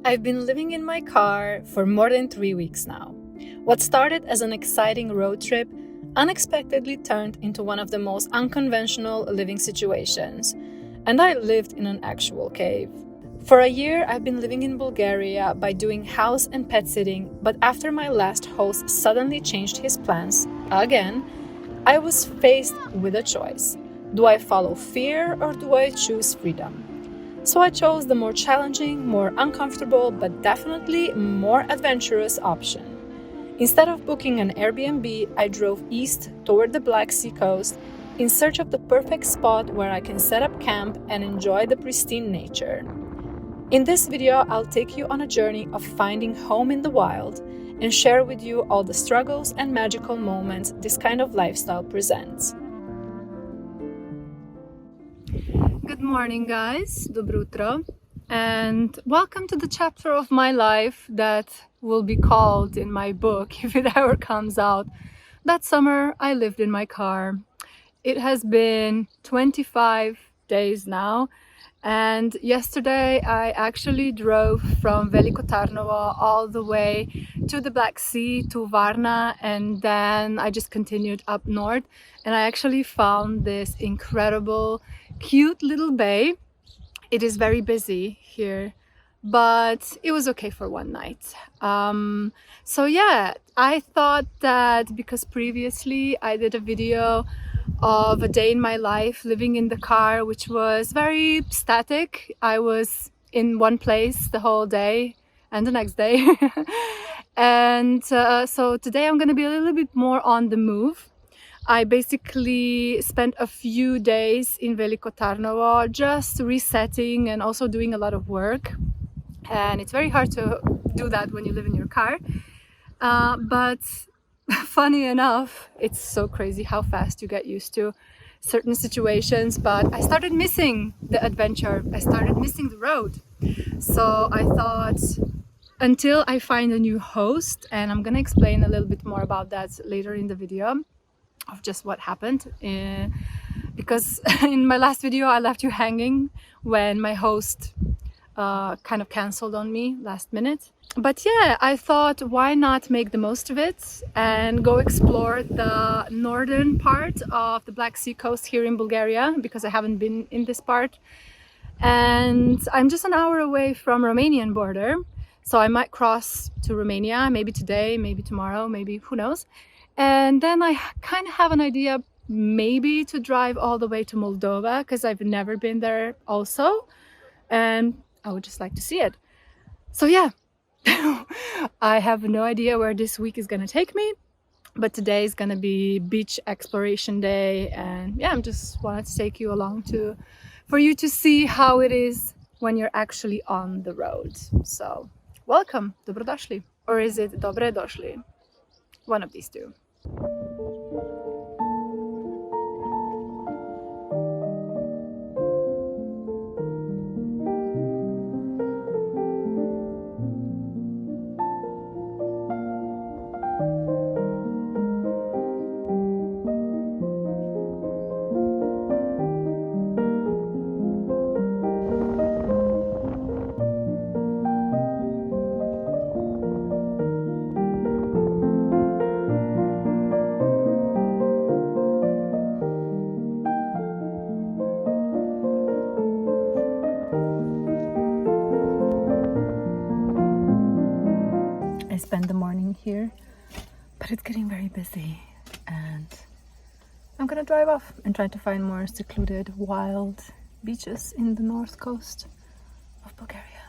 I've been living in my car for more than 3 weeks now. What started as an exciting road trip unexpectedly turned into one of the most unconventional living situations, and I lived in an actual cave. For a year, I've been living in Bulgaria by doing house and pet sitting, but after my last host suddenly changed his plans again, I was faced with a choice. Do I follow fear or do I choose freedom? So I chose the more challenging, more uncomfortable, but definitely more adventurous option. Instead of booking an Airbnb, I drove east toward the Black Sea coast in search of the perfect spot where I can set up camp and enjoy the pristine nature. In this video, I'll take you on a journey of finding home in the wild and share with you all the struggles and magical moments this kind of lifestyle presents. Good morning, guys. Dobro utro. And welcome to the chapter of my life that will be called in my book, if it ever comes out. That summer, I lived in my car. It has been 25 days now. And yesterday, I actually drove from Veliko Tarnovo all the way to the Black Sea, to Varna, and then I just continued up north. And I actually found this incredible, cute little bay. It is very busy here, but it was okay for one night. So yeah, I thought that because previously I did a video of a day in my life living in the car, which was very static. I was in one place the whole day and the next day. And so today I'm going to be a little bit more on the move. I basically spent a few days in Veliko Tarnovo just resetting and also doing a lot of work. And it's very hard to do that when you live in your car. But funny enough, it's so crazy how fast you get used to certain situations. But I started missing the adventure. I started missing the road. So I thought, until I find a new host, and I'm gonna explain a little bit more about that later in the video, of just what happened, because in my last video I left you hanging when my host kind of canceled on me last minute. But yeah, I thought, why not make the most of it and go explore the northern part of the Black Sea coast here in Bulgaria, because I haven't been in this part. And I'm just an hour away from Romanian border, so I might cross to Romania, maybe today, maybe tomorrow, maybe who knows. And then I kind of have an idea maybe to drive all the way to Moldova, because I've never been there also, and I would just like to see it. So yeah, I have no idea where this week is gonna take me, but today is gonna be beach exploration day, and yeah, I'm just wanted to take you along for you to see how it is when you're actually on the road. So welcome, dobrodošli, or is it dobre došli? One of these two. I spent the morning here, but it's getting very busy, and I'm gonna drive off and try to find more secluded, wild beaches in the north coast of Bulgaria.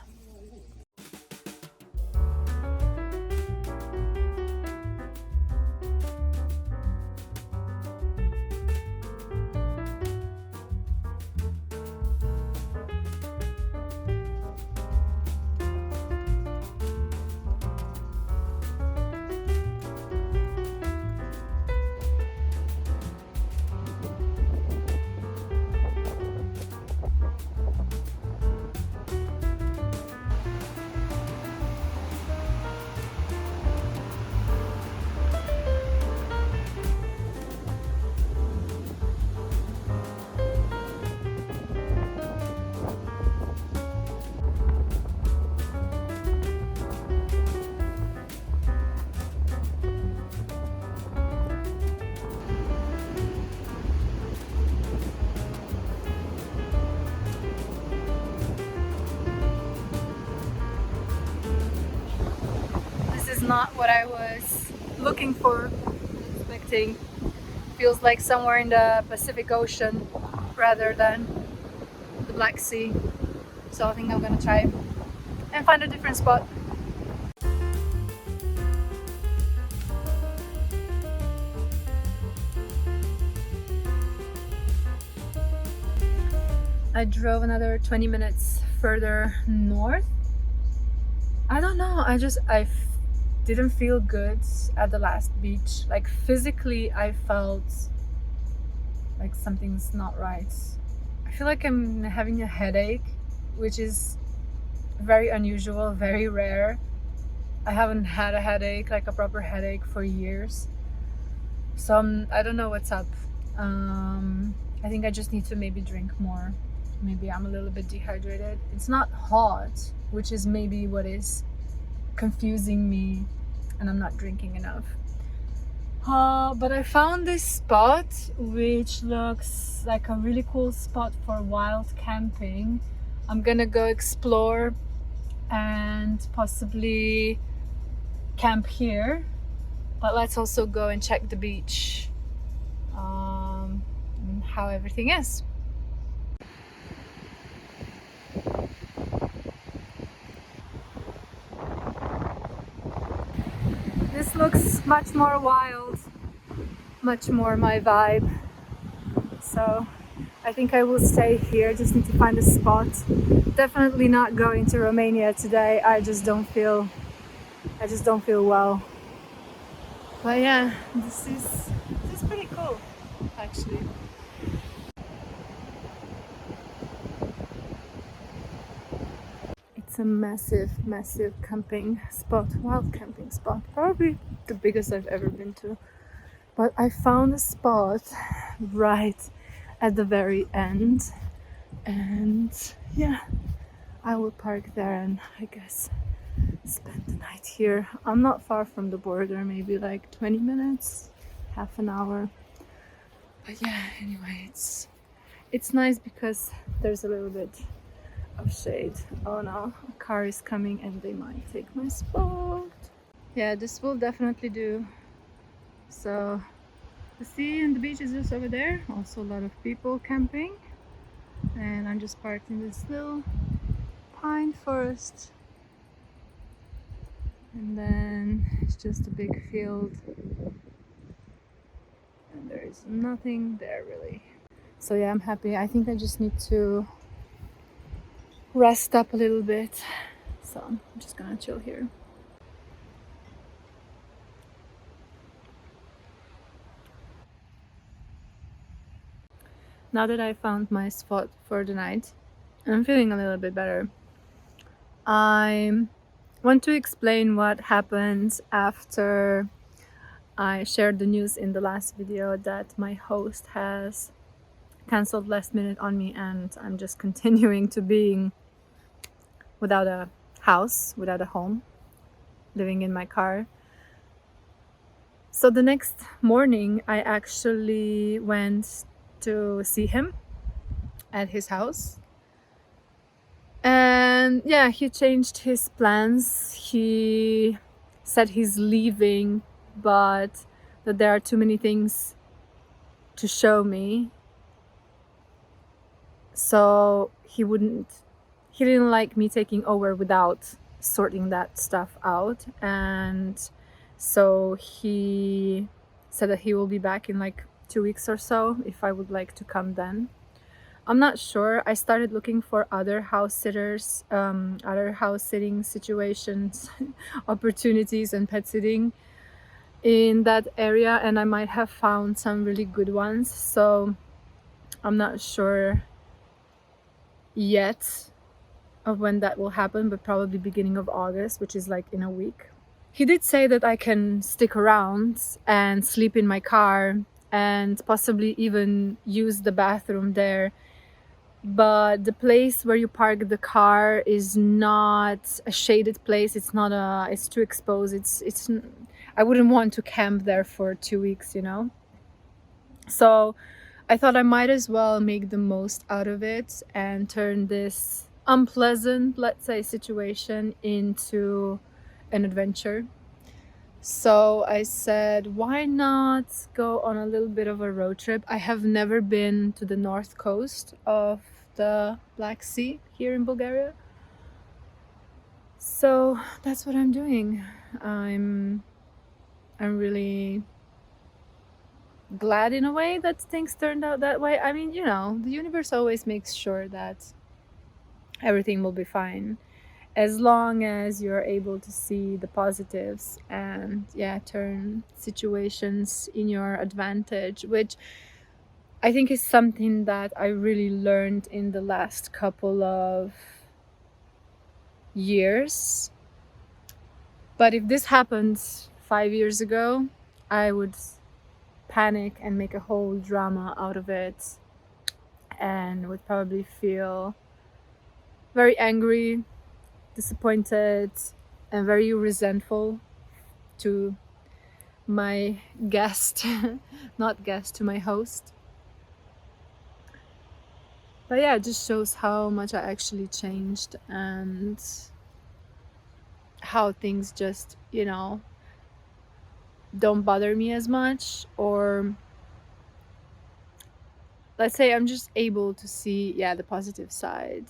not what I was looking for, expecting. Feels like somewhere in the Pacific Ocean rather than the Black Sea. So I think I'm gonna try and find a different spot. I drove another 20 minutes further north. I don't know, I didn't feel good at the last beach. Like physically I felt like something's not right. I feel like I'm having a headache, which is very unusual, very rare. I haven't had a headache, like a proper headache, for years. So I don't know what's up. I think I just need to maybe drink more. Maybe I'm a little bit dehydrated. It's not hot, which is maybe what is confusing me, and I'm not drinking enough. But I found this spot which looks like a really cool spot for wild camping. I'm gonna go explore and possibly camp here, but let's also go and check the beach, and how everything is. This looks much more wild, much more my vibe. So I think I will stay here. Just need to find a spot. Definitely not going to Romania today. I just don't feel well. But yeah, this is pretty cool actually. It's a massive camping spot, wild camping spot, probably the biggest I've ever been to. But I found a spot right at the very end, and yeah, I will park there and I guess spend the night here. I'm not far from the border, maybe like 20 minutes, half an hour. But yeah, anyway, it's nice because there's a little bit of shade. Oh no, a car is coming and they might take my spot. Yeah, this will definitely do. So the sea and the beach is just over there. Also a lot of people camping, and I'm just parked in this little pine forest, and then it's just a big field and there is nothing there really. So yeah, I'm happy. I think I just need to rest up a little bit, so I'm just gonna chill here. Now that I found my spot for the night, I'm feeling a little bit better. I want to explain what happened after I shared the news in the last video that my host has cancelled last minute on me, and I'm just continuing to being without a house, without a home, living in my car. So the next morning I actually went to see him at his house, and yeah, he changed his plans. He said he's leaving, but that there are too many things to show me, so he didn't like me taking over without sorting that stuff out. And so he said that he will be back in like 2 weeks or so if I would like to come then. I'm not sure. I started looking for other house sitters, other house sitting situations, opportunities, and pet sitting in that area, and I might have found some really good ones. So I'm not sure yet of when that will happen, but probably beginning of August, which is like in a week. He did say that I can stick around and sleep in my car and possibly even use the bathroom there, but the place where you park the car is not a shaded place. It's too exposed. It's I wouldn't want to camp there for 2 weeks, you know. So I thought I might as well make the most out of it and turn this unpleasant, let's say, situation into an adventure. So I said, why not go on a little bit of a road trip? I have never been to the north coast of the Black Sea here in Bulgaria. So that's what I'm doing. I'm really glad in a way that things turned out that way. I mean, you know, the universe always makes sure that everything will be fine as long as you're able to see the positives and turn situations in your advantage, which I think is something that I really learned in the last couple of years. But if this happened 5 years ago, I would panic and make a whole drama out of it and would probably feel very angry, disappointed, and very resentful to my guest, not guest, to my host. But yeah, it just shows how much I actually changed and how things just, you know, don't bother me as much, or let's say I'm just able to see the positive side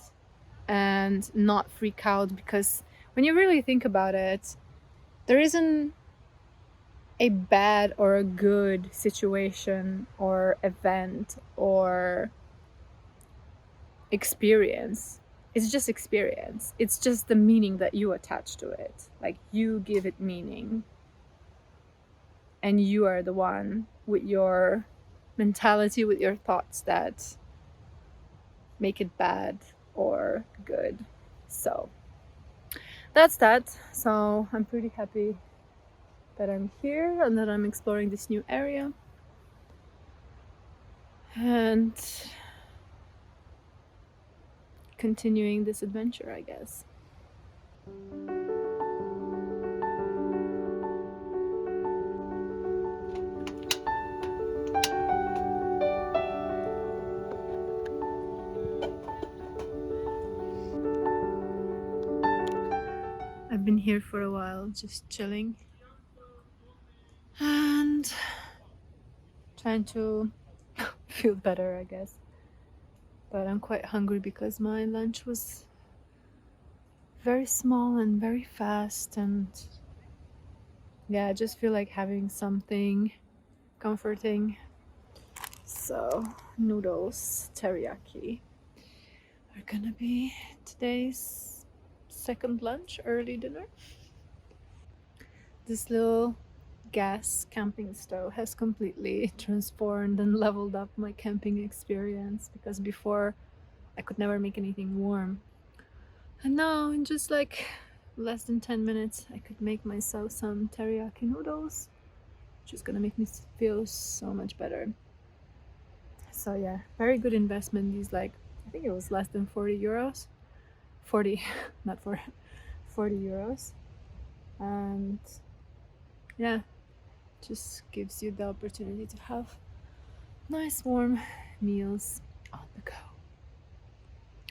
and not freak out, because when you really think about it, there isn't a bad or a good situation or event or experience. It's just experience. It's just the meaning that you attach to it. Like, you give it meaning, and you are the one with your mentality, with your thoughts, that make it bad or good. So that's that. So I'm pretty happy that I'm here and that I'm exploring this new area and continuing this adventure, I guess. I've been here for a while, just chilling and trying to feel better, I guess. But I'm quite hungry because my lunch was very small and very fast, and I just feel like having something comforting. So noodles, teriyaki are gonna be today's second lunch, early dinner. This little gas camping stove has completely transformed and leveled up my camping experience, because before I could never make anything warm, and now in just like less than 10 minutes I could make myself some teriyaki noodles, which is gonna make me feel so much better. So yeah, very good investment. These, like, I think it was less than 40 euros. 40 not for 40 euros. And yeah, just gives you the opportunity to have nice warm meals on the go.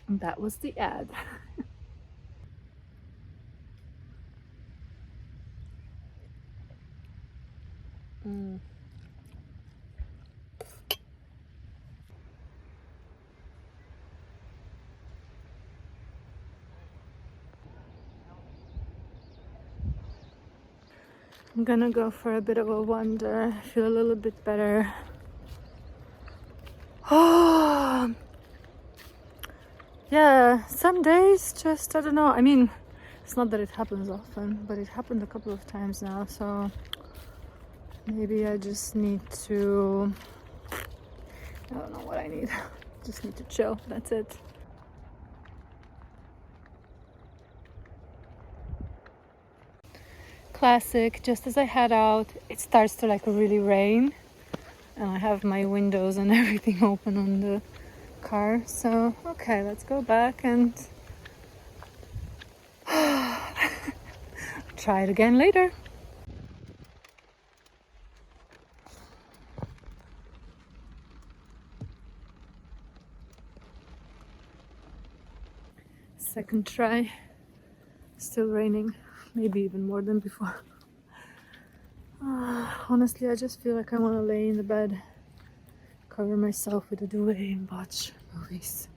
And that was the ad. Mm. I'm gonna go for a bit of a wander, feel a little bit better. Oh, yeah, some days just, I don't know. I mean, it's not that it happens often, but it happened a couple of times now, so maybe I just need to, I don't know what I need. Just need to chill, that's it. Classic, just as I head out, it starts to like really rain, and I have my windows and everything open on the car. So okay, let's go back and try it again later. Second try. Still raining, maybe even more than before. Honestly, I just feel like I want to lay in the bed, cover myself with a duvet and watch movies.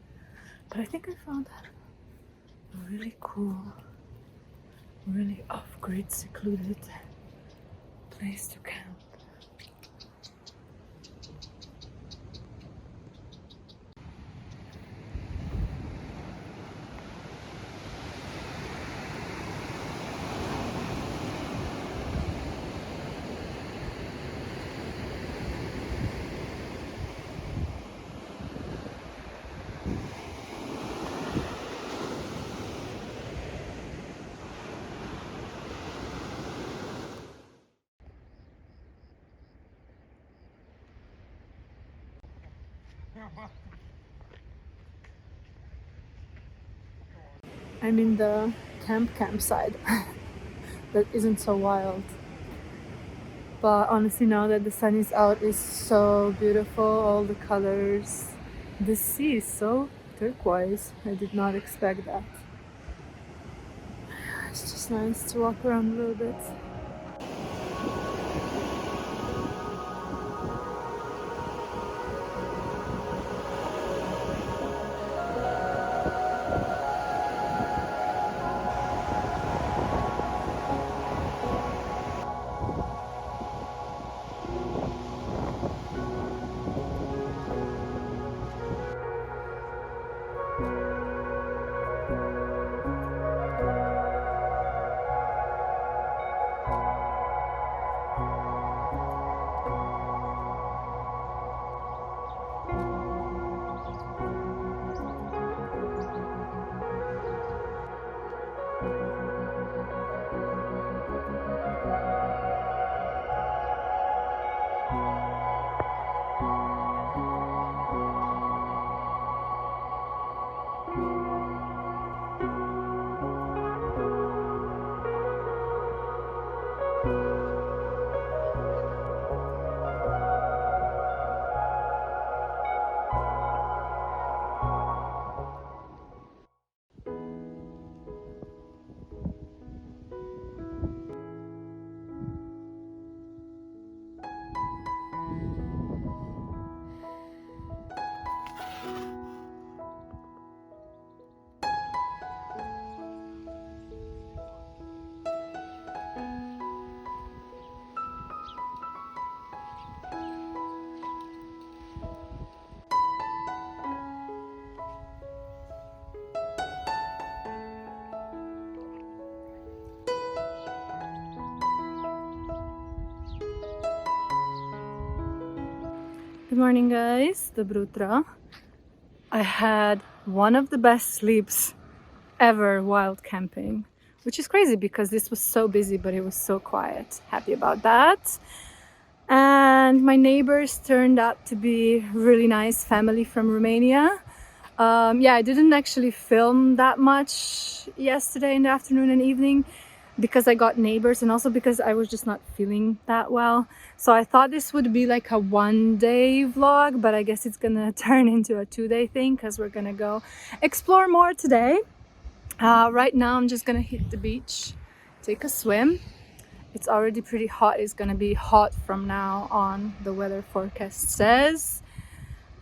But I think I found a really cool, really off-grid, secluded place to camp. I'm in the campsite that isn't so wild. But honestly, now that the sun is out, it's so beautiful, all the colors. The sea is so turquoise. I did not expect that. It's just nice to walk around a little bit. Good morning, guys. Dobro utro. I had one of the best sleeps ever while camping, which is crazy because this was so busy, but it was so quiet. Happy about that. And my neighbors turned out to be really nice family from Romania. Yeah, I didn't actually film that much yesterday in the afternoon and evening because I got neighbors and also because I was just not feeling that well. So I thought this would be like a one-day vlog, but I guess it's gonna turn into a two-day thing because we're gonna go explore more today. Right now I'm just gonna hit the beach, take a swim. It's already pretty hot. It's gonna be hot from now on, the weather forecast says.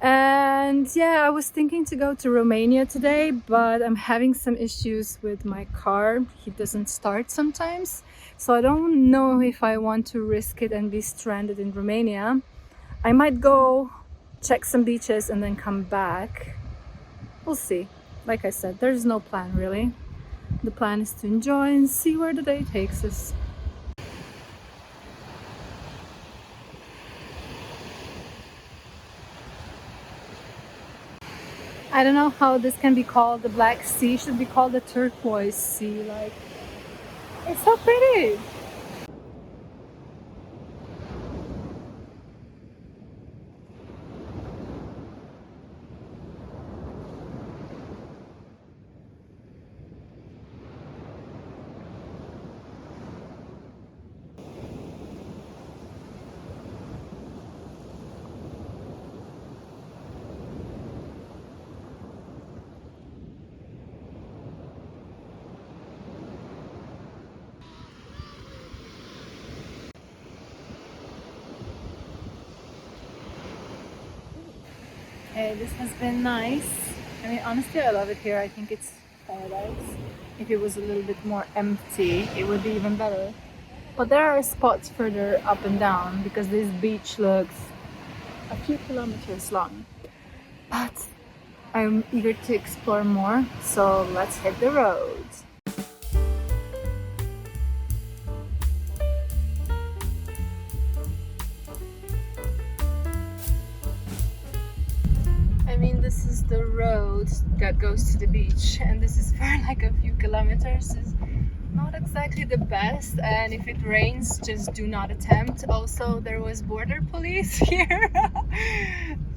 And yeah, I was thinking to go to Romania today, but I'm having some issues with my car. He doesn't start sometimes, so I don't know if I want to risk it and be stranded in Romania. I might go check some beaches and then come back. We'll see. Like I said, there's no plan really. The plan is to enjoy and see where the day takes us. I don't know how this can be called the Black Sea. Should be called the turquoise sea. Like, it's so pretty. Okay, this has been nice. I mean, honestly, I love it here. I think it's paradise. If it was a little bit more empty, it would be even better. But there are spots further up and down because this beach looks a few kilometers long. But I'm eager to explore more, so let's hit the road. I mean, this is the road that goes to the beach, and this is for like a few kilometers. It's not exactly the best, and if it rains, just do not attempt. Also, there was border police here.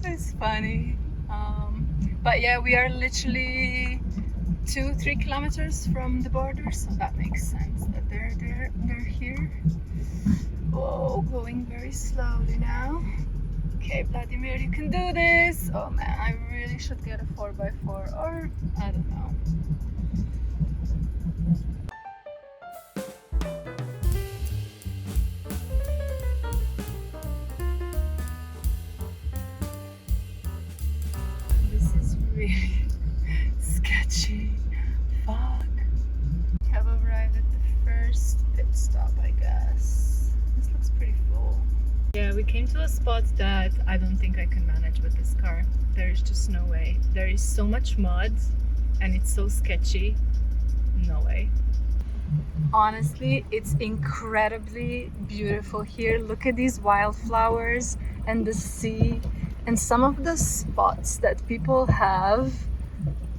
It's funny. But yeah, we are literally 2-3 kilometers from the border, so that makes sense that they're here. Oh, going very slowly now. Okay, Vladimir, you can do this. Oh man, I really should get a 4x4, or I don't know. This is really sketchy. Fuck. We have arrived at the first pit stop, I guess. This looks pretty full. Yeah, we came to a spot that I don't think I can manage with this car. There is just no way. There is so much mud and it's so sketchy. No way. Honestly, it's incredibly beautiful here. Look at these wildflowers and the sea and some of the spots that people have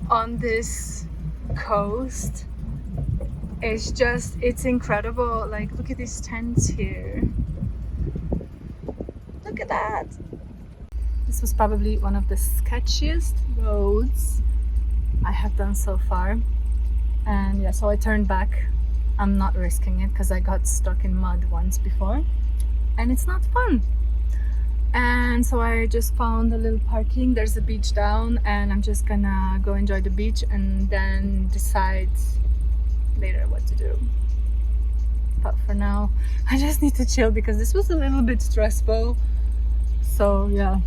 on this coast. It's incredible. Like, look at these tents here. Look at that. This was probably one of the sketchiest roads I have done so far. And yeah, so I turned back. I'm not risking it because I got stuck in mud once before and it's not fun. And so I just found a little parking. There's a beach down and I'm just gonna go enjoy the beach and then decide later what to do. But for now, I just need to chill because this was a little bit stressful. So yeah,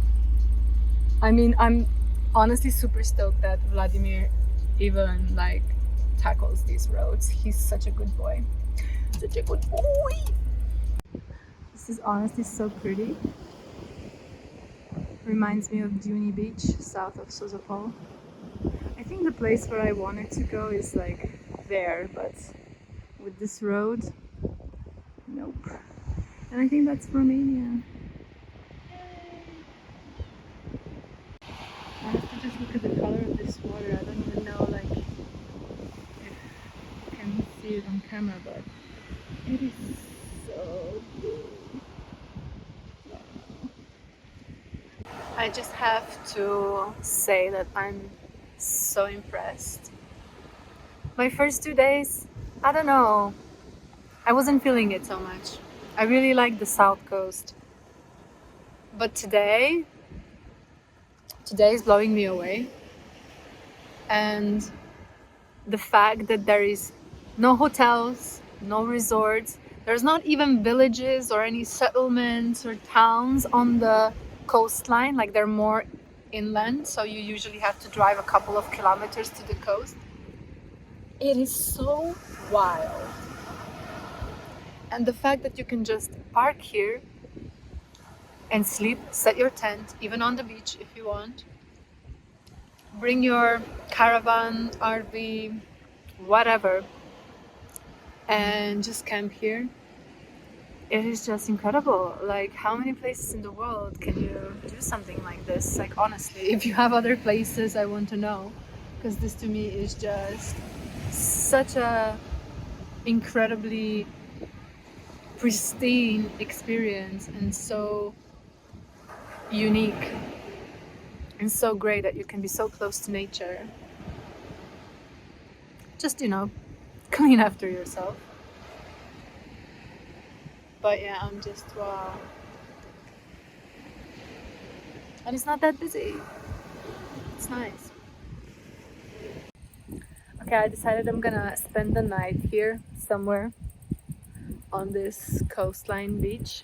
I mean, I'm honestly super stoked that Vladimir even like tackles these roads. He's such a good boy. Such a good boy. This is honestly so pretty. Reminds me of Duni Beach, south of Sozopol. I think the place where I wanted to go is like there, but with this road, nope. And I think that's Romania. I have to just look at the color of this water. I don't even know like if you can see it on camera, but it is so blue. I just have to say that I'm so impressed. My first 2 days, I don't know, I wasn't feeling it so much. I really like the south coast. But today is blowing me away. And the fact that there is no hotels, no resorts, there's not even villages or any settlements or towns on the coastline, like they're more inland, so you usually have to drive a couple of kilometers to the coast. It is so wild. And the fact that you can just park here and sleep, set your tent, even on the beach if you want. Bring your caravan, RV, whatever, and just camp here. It is just incredible. Like, how many places in the world can you do something like this? Like, honestly, if you have other places, I want to know, because this to me is just such a incredibly pristine experience and so unique and so great that you can be so close to nature. Just, you know, clean after yourself. But yeah, I'm just wow. And it's not that busy. It's nice. Okay, I decided I'm gonna spend the night here somewhere on this coastline beach.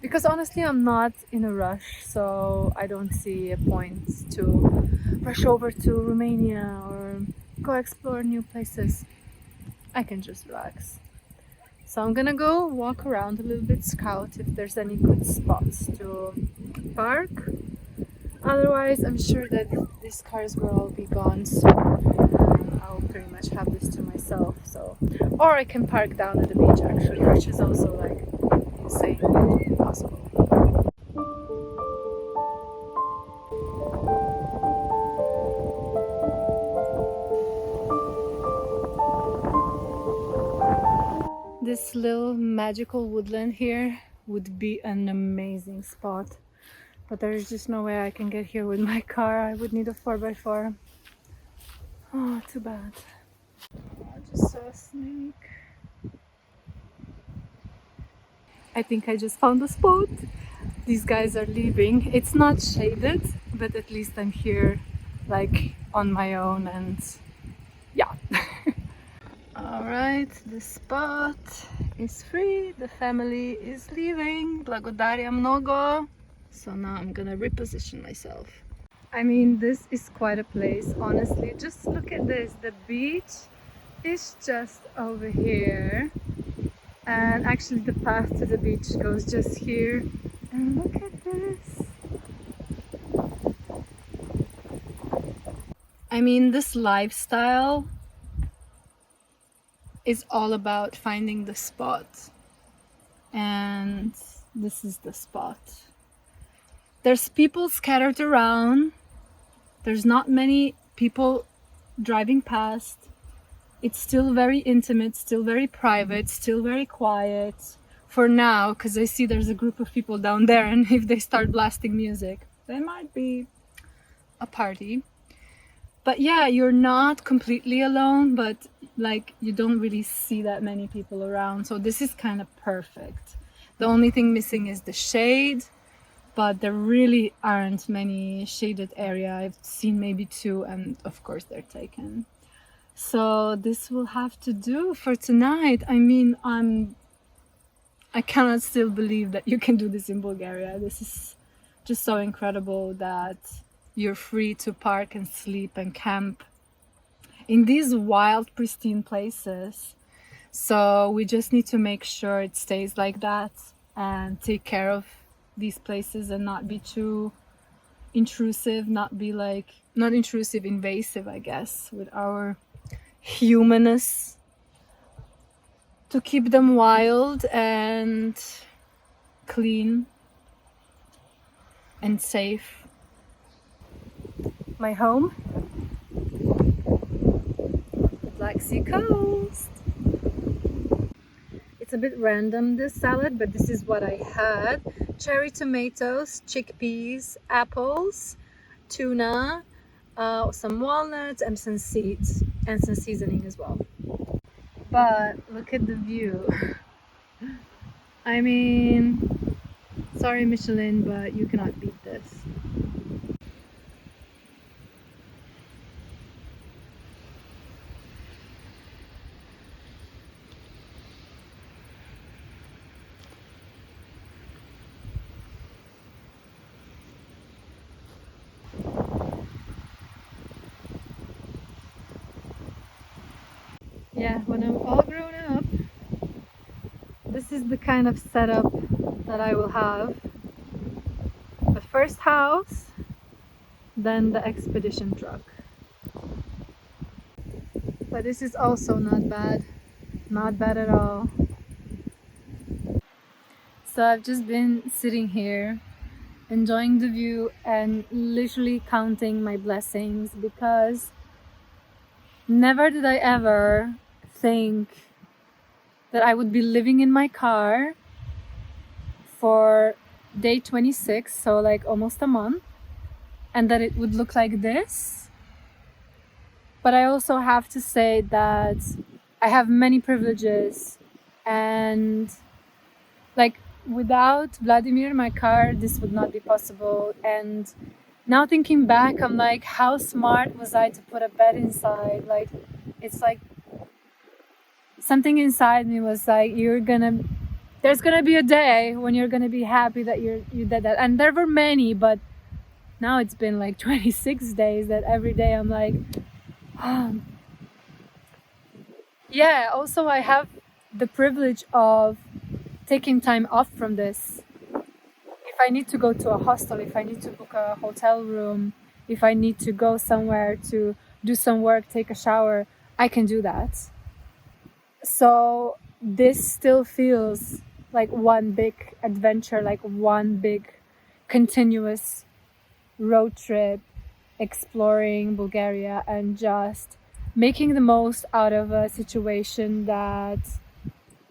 because honestly I'm not in a rush, so I don't see a point to rush over to Romania or go explore new places. I can just relax. So I'm gonna go walk around a little bit, scout if there's any good spots to park. Otherwise, I'm sure that these cars will all be gone soon. I'll pretty much have this to myself. So, or I can park down at the beach actually, which is also like insanely impossible. This little magical woodland here would be an amazing spot. But there's just no way I can get here with my car. I would need a 4x4. Oh, too bad. I just saw a snake. I think I just found a spot. These guys are leaving. It's not shaded, but at least I'm here like on my own and yeah. Alright, the spot is free. The family is leaving. Благодаря много. So now I'm gonna reposition myself. I mean, this is quite a place, honestly. Just look at this. The beach is just over here. And actually the path to the beach goes just here. And look at this. I mean, this lifestyle is all about finding the spot. And this is the spot. There's people scattered around. There's not many people driving past. It's still very intimate, still very private, still very quiet for now, because I see there's a group of people down there, and if they start blasting music, there might be a party. But yeah, you're not completely alone, but like you don't really see that many people around, so this is kind of perfect. The only thing missing is the shade, but there really aren't many shaded area. I've seen maybe 2, and of course they're taken. So this will have to do for tonight. I mean, I cannot still believe that you can do this in Bulgaria. This is just so incredible that you're free to park and sleep and camp in these wild, pristine places. So we just need to make sure it stays like that and take care of these places and not be too intrusive, not intrusive, invasive, I guess, with our humanness, to keep them wild and clean and safe. My home, the Black Sea coast. It's a bit random, this salad, but this is what I had. Cherry tomatoes, chickpeas, apples, tuna, some walnuts and some seeds, and some seasoning as well. But look at the view. I mean, sorry Michelin, but you cannot beat this. Yeah, when I'm all grown up, this is the kind of setup that I will have. The first house, then the expedition truck. But this is also not bad. Not bad at all. So I've just been sitting here, enjoying the view and literally counting my blessings, because never did I ever think that I would be living in my car for day 26, so like almost a month, and that it would look like this. But I also have to say that I have many privileges, and like without Vladimir, my car, this would not be possible. And now thinking back, I'm like, how smart was I to put a bed inside? Like, it's like something inside me was like, you're gonna there's gonna be a day when you're gonna be happy that you did that. And there were many, but now it's been like 26 days that every day I'm like, oh. Yeah, also I have the privilege of taking time off from this. If I need to go to a hostel, if I need to book a hotel room, if I need to go somewhere to do some work, take a shower, I can do that. So this still feels like one big adventure, like one big continuous road trip, exploring Bulgaria and just making the most out of a situation that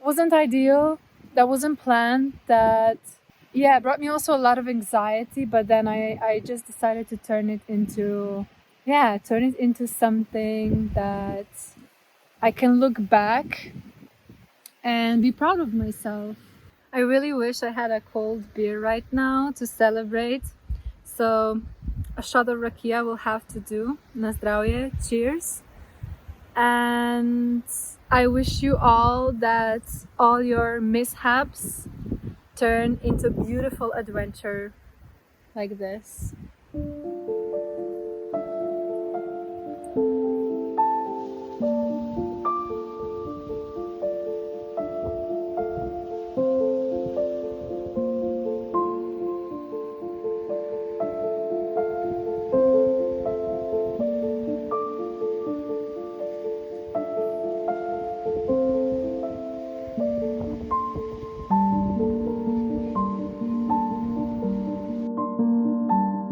wasn't ideal, that wasn't planned, that brought me also a lot of anxiety, but then I just decided to turn it into something that I can look back and be proud of myself. I really wish I had a cold beer right now to celebrate. So a shot of rakia will have to do. Na zdravje, cheers. And I wish you all that all your mishaps turn into beautiful adventure like this.